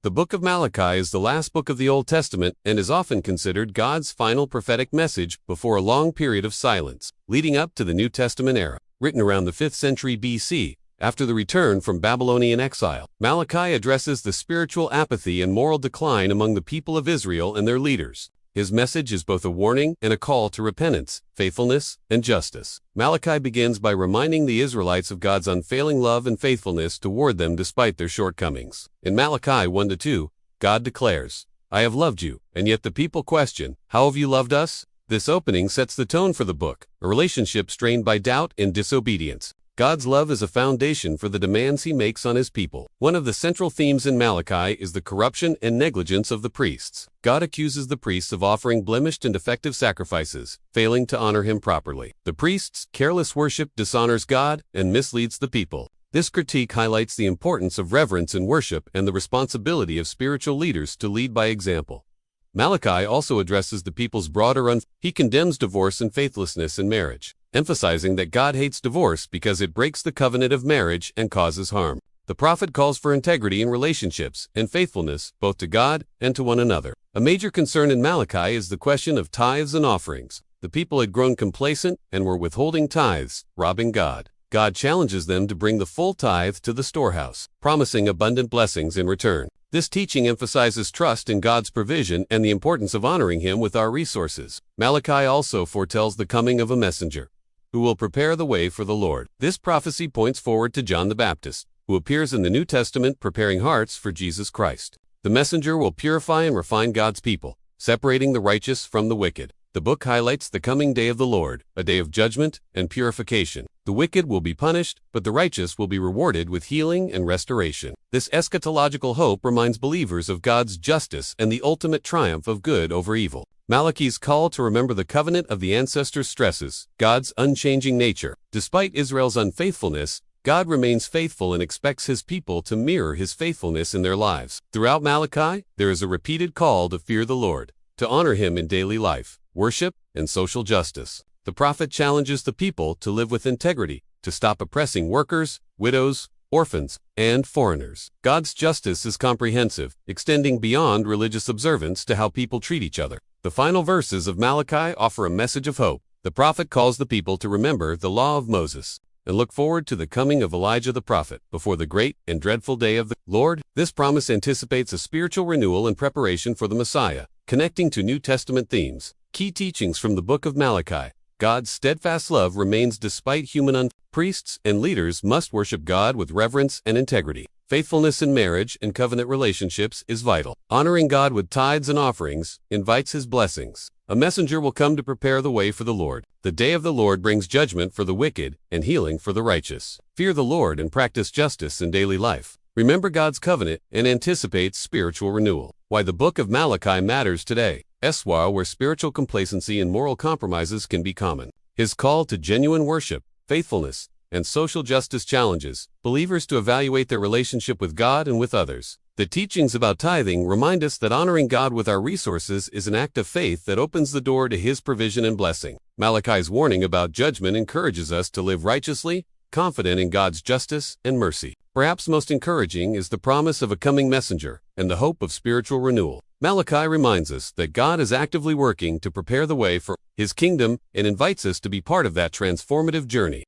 The Book of Malachi is the last book of the Old Testament and is often considered God's final prophetic message before a long period of silence, leading up to the New Testament era. Written around the 5th century BC, after the return from Babylonian exile, Malachi addresses the spiritual apathy and moral decline among the people of Israel and their leaders. His message is both a warning and a call to repentance, faithfulness, and justice. Malachi begins by reminding the Israelites of God's unfailing love and faithfulness toward them despite their shortcomings. In Malachi 1-2, God declares, "I have loved you," and yet the people question, "How have you loved us?" This opening sets the tone for the book, a relationship strained by doubt and disobedience. God's love is a foundation for the demands he makes on his people. One of the central themes in Malachi is the corruption and negligence of the priests. God accuses the priests of offering blemished and defective sacrifices, failing to honor him properly. The priests' careless worship dishonors God and misleads the people. This critique highlights the importance of reverence in worship and the responsibility of spiritual leaders to lead by example. Malachi also addresses the people's broader He condemns divorce and faithlessness in marriage, emphasizing that God hates divorce because it breaks the covenant of marriage and causes harm. The prophet calls for integrity in relationships and faithfulness both to God and to one another. A major concern in Malachi is the question of tithes and offerings. The people had grown complacent and were withholding tithes, robbing God. God challenges them to bring the full tithe to the storehouse, promising abundant blessings in return. This teaching emphasizes trust in God's provision and the importance of honoring him with our resources. Malachi also foretells the coming of a messenger who will prepare the way for the Lord. This prophecy points forward to John the Baptist, who appears in the New Testament preparing hearts for Jesus Christ. The messenger will purify and refine God's people, separating the righteous from the wicked. The book highlights the coming day of the Lord, a day of judgment and purification. The wicked will be punished, but the righteous will be rewarded with healing and restoration. This eschatological hope reminds believers of God's justice and the ultimate triumph of good over evil. Malachi's call to remember the covenant of the ancestors stresses God's unchanging nature. Despite Israel's unfaithfulness, God remains faithful and expects his people to mirror his faithfulness in their lives. Throughout Malachi, there is a repeated call to fear the Lord, to honor him in daily life, worship, and social justice. The prophet challenges the people to live with integrity, to stop oppressing workers, widows, orphans, and foreigners. God's justice is comprehensive, extending beyond religious observance to how people treat each other. The final verses of Malachi offer a message of hope. The prophet calls the people to remember the law of Moses and look forward to the coming of Elijah the prophet before the great and dreadful day of the Lord. This promise anticipates a spiritual renewal and preparation for the Messiah, connecting to New Testament themes. Key teachings from the Book of Malachi. God's steadfast love remains despite human priests and leaders must worship God with reverence and integrity. Faithfulness in marriage and covenant relationships is vital. Honoring God with tithes and offerings invites his blessings. A messenger will come to prepare the way for the Lord. The day of the Lord brings judgment for the wicked and healing for the righteous. Fear the Lord and practice justice in daily life. Remember God's covenant and anticipate spiritual renewal. Why the Book of Malachi matters today. Where spiritual complacency and moral compromises can be common. His call to genuine worship, faithfulness, and social justice challenges believers to evaluate their relationship with God and with others. The teachings about tithing remind us that honoring God with our resources is an act of faith that opens the door to his provision and blessing. Malachi's warning about judgment encourages us to live righteously, confident in God's justice and mercy. Perhaps most encouraging is the promise of a coming messenger and the hope of spiritual renewal. Malachi reminds us that God is actively working to prepare the way for his kingdom and invites us to be part of that transformative journey.